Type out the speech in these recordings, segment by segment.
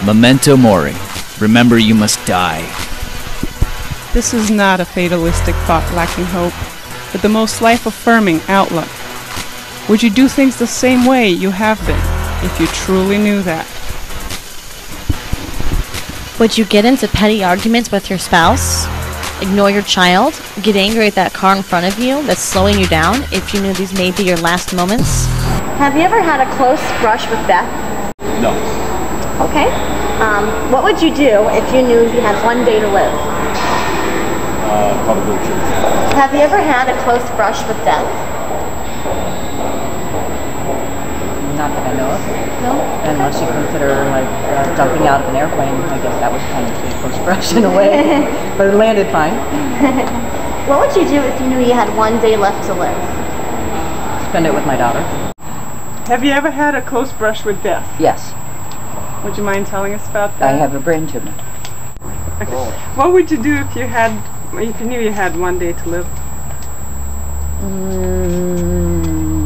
Memento Mori. Remember, you must die. This is not a fatalistic thought lacking hope, but the most life-affirming outlook. Would you do things the same way you have been, if you truly knew that? Would you get into petty arguments with your spouse? Ignore your child? Get angry at that car in front of you that's slowing you down if you knew these may be your last moments? Have you ever had a close brush with death? No. Okay. What would you do if you knew you had one day to live? Probably church. Have you ever had a close brush with death? Not that I know of. No? Unless you consider like jumping out of an airplane, I guess that was kind of a close brush in a way, but it landed fine. What would you do if you knew you had one day left to live? Spend it with my daughter. Have you ever had a close brush with death? Yes, Would you mind telling us about that? I have a brain tumor. Okay. What would you do if you knew you had one day to live?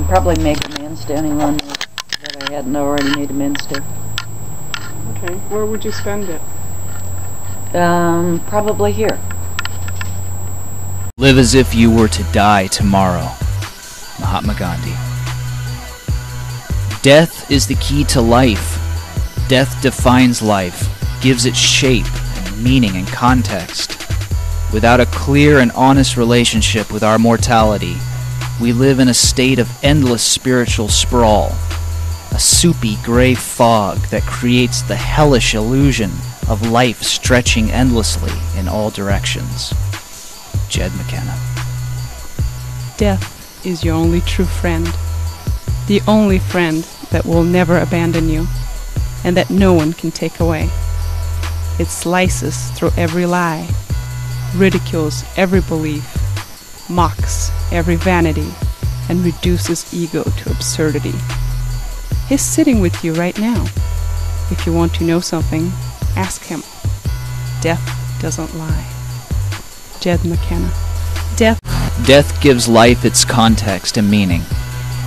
Probably make amends to anyone that I hadn't already made amends to. Okay. Where would you spend it? Probably here. Live as if you were to die tomorrow. Mahatma Gandhi. Death is the key to life. Death defines life, gives it shape and meaning and context. Without a clear and honest relationship with our mortality, we live in a state of endless spiritual sprawl, a soupy gray fog that creates the hellish illusion of life stretching endlessly in all directions. Jed McKenna. Death is your only true friend. The only friend that will never abandon you, and that no one can take away. It slices through every lie, ridicules every belief, mocks every vanity, and reduces ego to absurdity. He's sitting with you right now. If you want to know something, ask him. Death doesn't lie. Jed McKenna. Death gives life its context and meaning.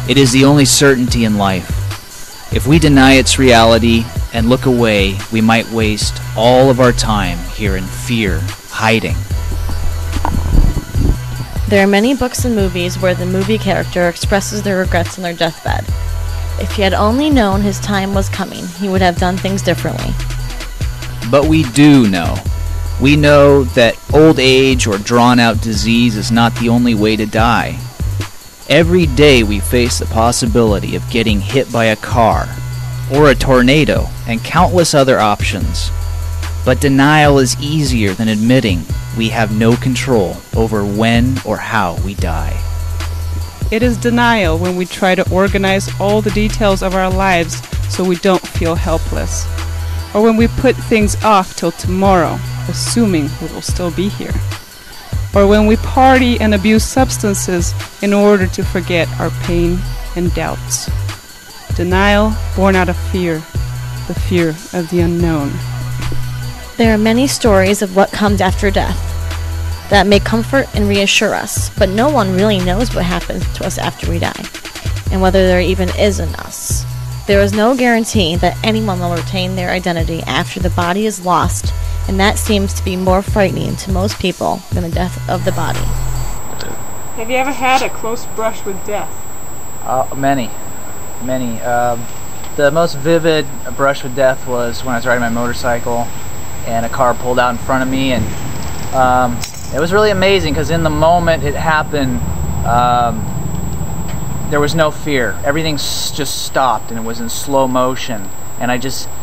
It is the only certainty in life. If we deny its reality and look away, we might waste all of our time here in fear, hiding. There are many books and movies where the movie character expresses their regrets on their deathbed. If he had only known his time was coming, he would have done things differently. But we do know. We know that old age or drawn-out disease is not the only way to die. Every day we face the possibility of getting hit by a car, or a tornado, and countless other options. But denial is easier than admitting we have no control over when or how we die. It is denial when we try to organize all the details of our lives so we don't feel helpless, or when we put things off till tomorrow, assuming we will still be here, or when we party and abuse substances in order to forget our pain and doubts. Denial born out of fear, the fear of the unknown. There are many stories of what comes after death that may comfort and reassure us, but no one really knows what happens to us after we die, and whether there even is an us. There is no guarantee that anyone will retain their identity after the body is lost, and that seems to be more frightening to most people than the death of the body. Have you ever had a close brush with death? Many. The most vivid brush with death was when I was riding my motorcycle and a car pulled out in front of me, and it was really amazing because in the moment it happened, there was no fear. Everything just stopped and it was in slow motion, and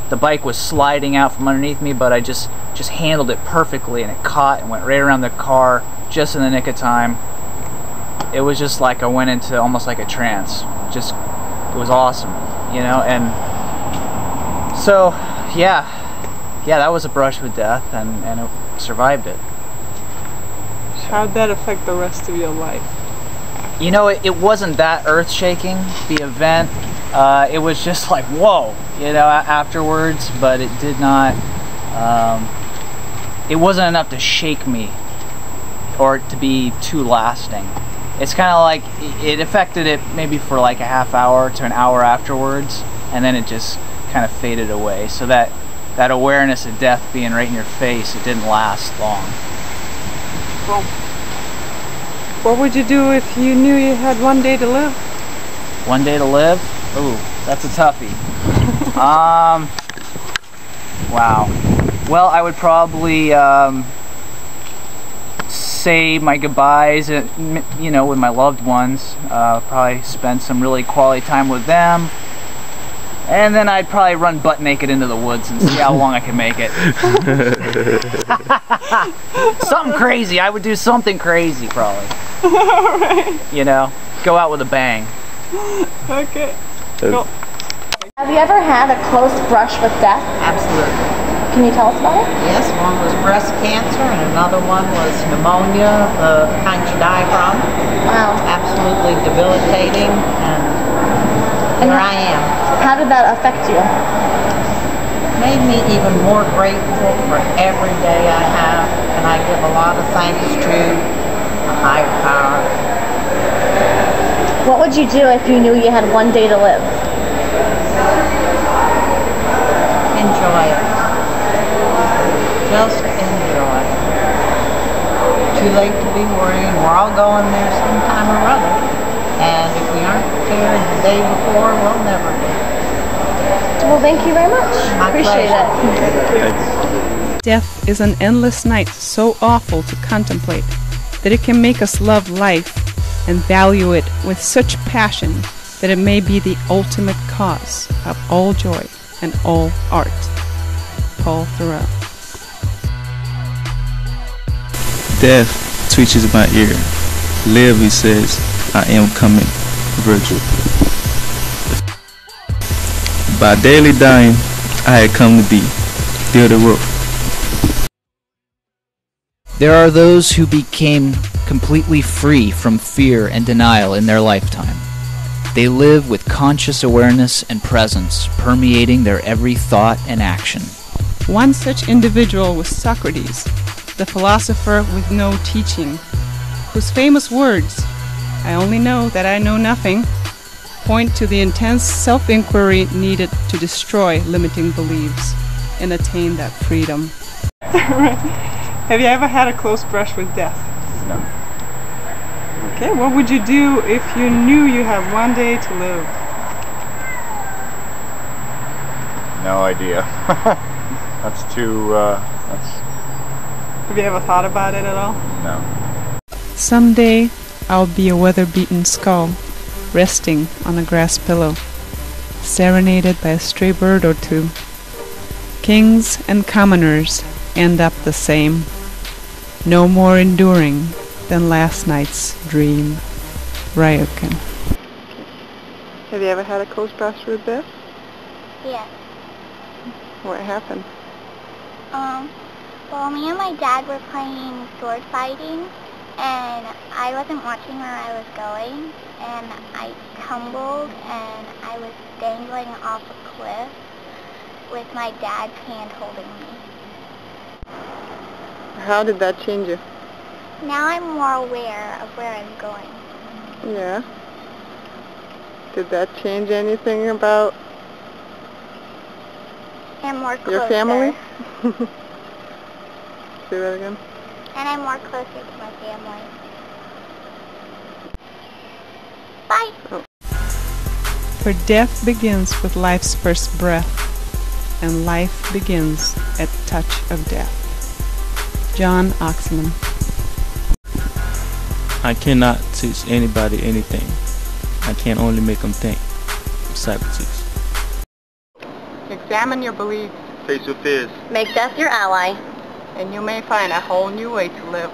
the bike was sliding out from underneath me, but I just handled it perfectly, and it caught and went right around the car just in the nick of time. It was just like I went into almost like a trance. It was awesome, you know. And so yeah, that was a brush with death, and it survived it. How'd that affect the rest of your life? You know, it wasn't that earth-shaking, the event. It was just like, whoa, you know, afterwards, but it did not, it wasn't enough to shake me or to be too lasting. It's kind of like, it affected it maybe for like a half hour to an hour afterwards, and then it just kind of faded away. So that that awareness of death being right in your face, it didn't last long. Well, what would you do if you knew you had one day to live? One day to live? Ooh, that's a toughie. Wow. Well, I would probably say my goodbyes, you know, with my loved ones. Probably spend some really quality time with them. And then I'd probably run butt naked into the woods and see how long I can make it. Something crazy. I would do something crazy, probably. Alright. You know, go out with a bang. Okay. Cool. Have you ever had a close brush with death? Absolutely. Can you tell us about it? Yes, one was breast cancer and another one was pneumonia, the kind you die from. Wow. Absolutely debilitating, and here I am. How did that affect you? Made me even more grateful for every day I have, and I give a lot of thanks to a higher power. What would you do if you knew you had one day to live? Enjoy it. Just enjoy. Too late to be worrying. We're all going there sometime or other. And if we aren't prepared the day before, we'll never be. Well, thank you very much. My Appreciate pleasure. it. Death is an endless night so awful to contemplate that it can make us love life and value it with such passion that it may be the ultimate cause of all joy and all art. Paul Thoreau. Death twitches my ear. Live, he says, I am coming. Virgil. By daily dying, I had come to be. Theodore. There are those who became completely free from fear and denial in their lifetime. They live with conscious awareness and presence permeating their every thought and action. One such individual was Socrates, the philosopher with no teaching, whose famous words, "I only know that I know nothing," point to the intense self-inquiry needed to destroy limiting beliefs and attain that freedom. Have you ever had a close brush with death? No. Okay, what would you do if you knew you had one day to live? No idea. That's too, Have you ever thought about it at all? no. Someday I'll be a weather-beaten skull, resting on a grass pillow, serenaded by a stray bird or two. Kings and commoners end up the same, no more enduring than last night's dream. Ryukin. Have you ever had a close brush with death? Yes. What happened? Well, me and my dad were playing sword fighting, and I wasn't watching where I was going, and I tumbled, and I was dangling off a cliff with my dad's hand holding me. How did that change you? Now I'm more aware of where I'm going. Yeah. Did that change anything about I'm more closer. your family? Say that again. And I'm more closer to my family. Bye. Oh. For death begins with life's first breath, and life begins at the touch of death. John Oxman. I cannot teach anybody anything. I can only make them think. Socrates. Examine your beliefs, Face your fears. Make death your ally. and you may find a whole new way to live.